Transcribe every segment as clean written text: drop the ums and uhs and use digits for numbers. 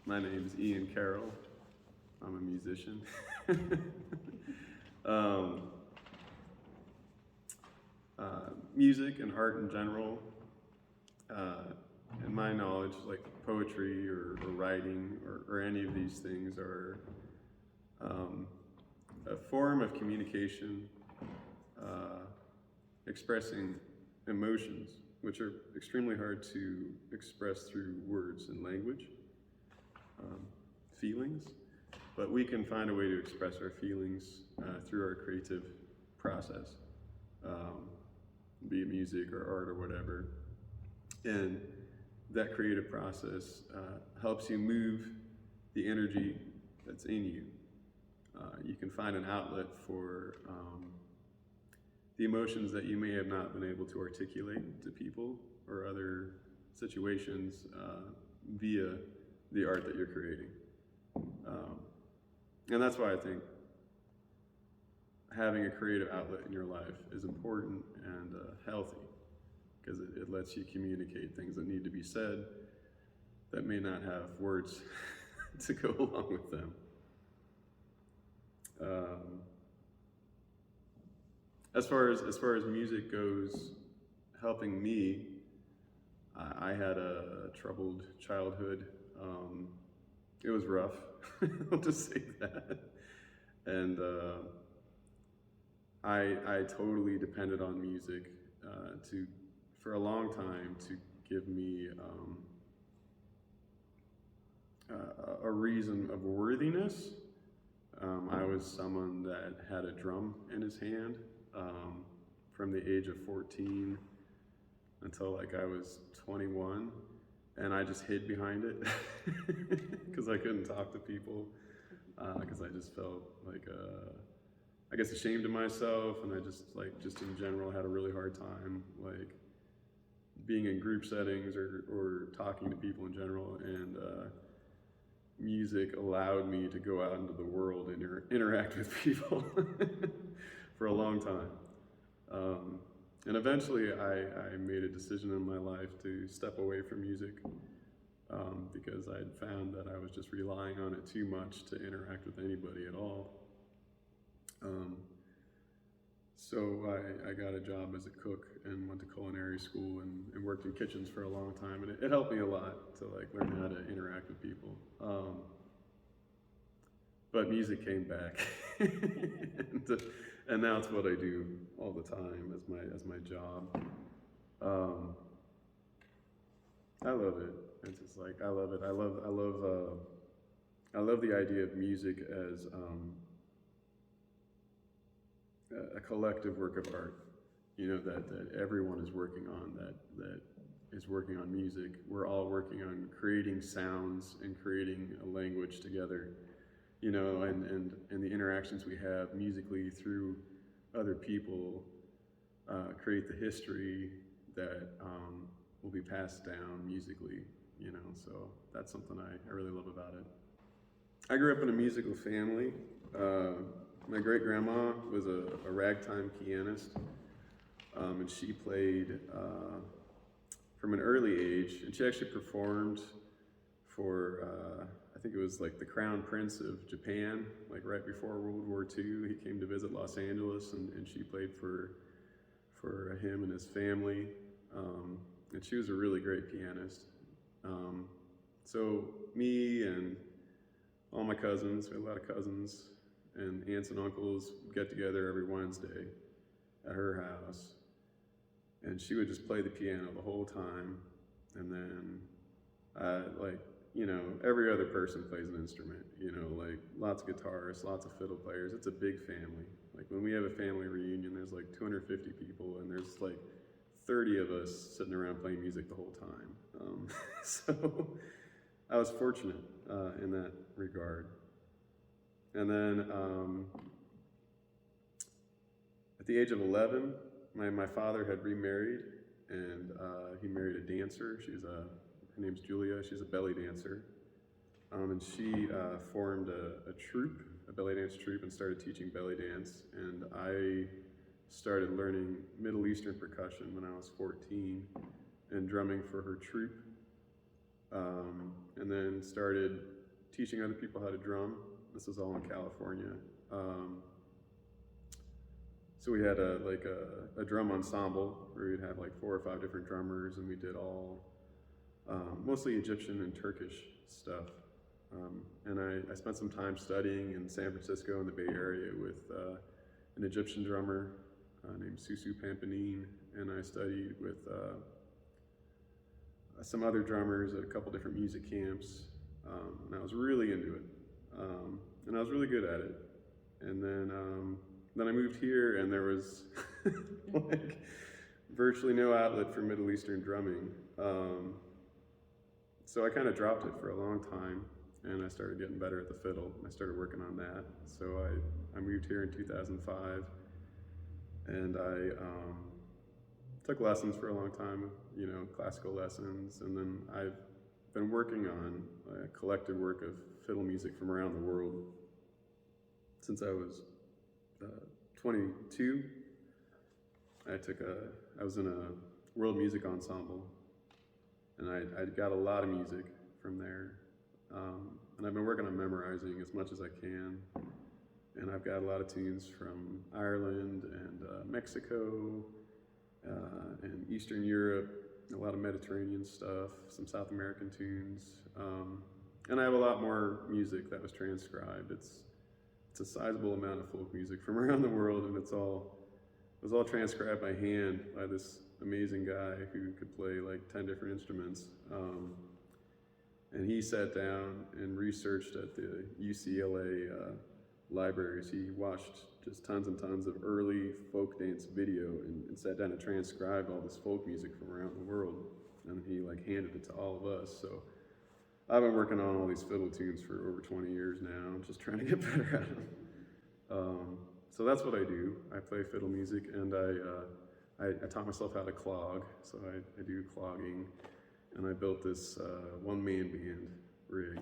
My name is Ian Carroll. I'm a musician. um, Music and art in general, in my knowledge, like poetry or writing or any of these things are um, a form of communication expressing emotions, which are extremely hard to express through words and language, feelings, but we can find a way to express our feelings through our creative process, be it music or art or whatever. And that creative process helps you move the energy that's in you. You can find an outlet for the emotions that you may have not been able to articulate to people or other situations via the art that you're creating. And that's why I think having a creative outlet in your life is important and healthy, because it lets you communicate things that need to be said that may not have words to go along with them. As far as music goes, helping me, I had a troubled childhood. It was rough. I'll just say that. And I totally depended on music for a long time to give me a reason of worthiness. I was someone that had a drum in his hand from the age of 14 until like I was 21, and I just hid behind it because I couldn't talk to people, because I just felt like I guess ashamed of myself, and I just in general had a really hard time like being in group settings or talking to people in general. And music allowed me to go out into the world and interact with people for a long time. And eventually I made a decision in my life to step away from music because I had found that I was just relying on it too much to interact with anybody at all. So I got a job as a cook and went to culinary school and worked in kitchens for a long time, and it helped me a lot to like learn how to interact with people. But music came back, and now it's what I do all the time as my job. I love it. It's just like I love it. I love the idea of music as a collective work of art, that everyone is working on, that is working on music. We're all working on creating sounds and creating a language together, and the interactions we have musically through other people create the history that will be passed down musically, so that's something I really love about it. I grew up in a musical family. My great-grandma was a ragtime pianist, and she played from an early age, and she actually performed for, I think it was like the Crown Prince of Japan, like right before World War II. He came to visit Los Angeles, and she played for him and his family, and she was a really great pianist. So me and all my cousins, we had a lot of cousins, and aunts and uncles would get together every Wednesday at her house, and she would just play the piano the whole time. And then every other person plays an instrument, like lots of guitarists, lots of fiddle players. It's a big family. Like when we have a family reunion, there's like 250 people, and there's like 30 of us sitting around playing music the whole time. So I was fortunate in that regard. And then at the age of 11, my father had remarried, and he married a dancer. Her name's Julia. She's a belly dancer. And she formed a troupe, a belly dance troupe, and started teaching belly dance. And I started learning Middle Eastern percussion when I was 14 and drumming for her troupe. And then started teaching other people how to drum. This was all in California. So we had a drum ensemble where we'd have like 4 or 5 different drummers, and we did all mostly Egyptian and Turkish stuff. And I spent some time studying in San Francisco in the Bay Area with an Egyptian drummer named Susu Pampanine, and I studied with some other drummers at a couple different music camps, and I was really into it, and I was really good at it. And then I moved here, and there was like virtually no outlet for Middle Eastern drumming. So I kind of dropped it for a long time, and I started getting better at the fiddle. I started working on that. So I moved here in 2005, and I took lessons for a long time, classical lessons, and then I've been working on a collected work of fiddle music from around the world since I was 22. I was in a world music ensemble, and I got a lot of music from there. And I've been working on memorizing as much as I can. And I've got a lot of tunes from Ireland and Mexico and Eastern Europe, a lot of Mediterranean stuff, some South American tunes. And I have a lot more music that was transcribed. It's a sizable amount of folk music from around the world, and it was all transcribed by hand by this amazing guy who could play like 10 different instruments. And he sat down and researched at the UCLA libraries. He watched just tons and tons of early folk dance video and sat down and transcribed all this folk music from around the world. And he like handed it to all of us. So I've been working on all these fiddle tunes for over 20 years now, just trying to get better at them. So that's what I do. I play fiddle music, and I taught myself how to clog, so I do clogging, and I built this one-man band rig.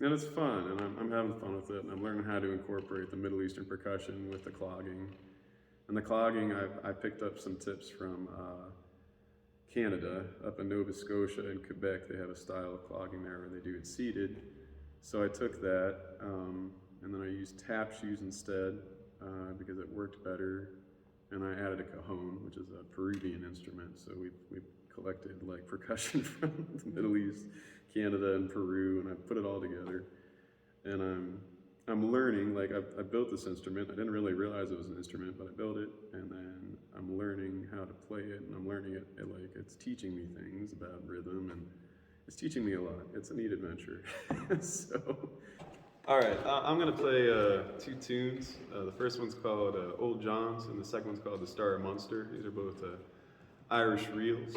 And it's fun, and I'm having fun with it, and I'm learning how to incorporate the Middle Eastern percussion with the clogging. And the clogging, I picked up some tips from Canada. Up in Nova Scotia and Quebec, they have a style of clogging there where they do it seated. So I took that, and then I used tap shoes instead because it worked better. And I added a cajon, which is a Peruvian instrument. So we collected like percussion from the Middle East, Canada, and Peru, and I put it all together. And I'm learning, like I built this instrument. I didn't really realize it was an instrument, but I built it, and then I'm learning how to play it, and I'm learning it, like it's teaching me things about rhythm, and it's teaching me a lot. It's a neat adventure. So, all right, I'm gonna play 2 tunes. The first one's called Old John's, and the second one's called The Star of Munster. These are both Irish reels.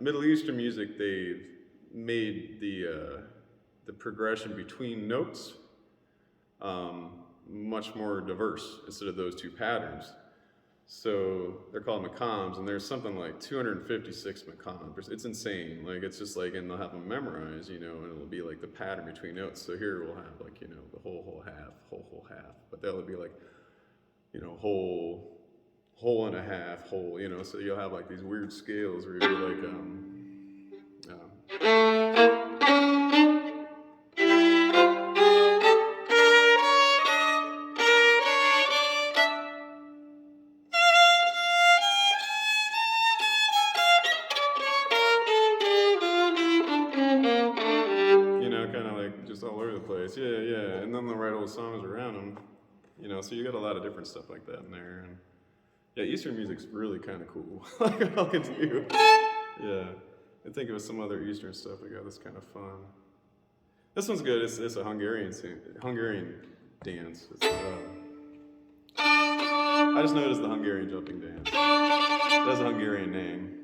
Middle Eastern music, they've made the progression between notes much more diverse instead of those two patterns. So they're called maqams, and there's something like 256 maqams. It's insane. Like, it's just like, and they'll have them memorized, you know, and it'll be like the pattern between notes. So here we'll have like, you know, the whole half, but that'll be like, you know, whole and a half, whole, you know. So you'll have like these weird scales where you'll be like, you know, kind of like just all over the place. Yeah, yeah. And then they'll write old songs around them, you know. So you got a lot of different stuff like that in there. And yeah, Eastern music's really kind of cool. Like, I'll continue. Yeah. I think of some other Eastern stuff we got that's kind of fun. This one's good. It's a Hungarian dance. I just know it as the Hungarian jumping dance. It has a Hungarian name.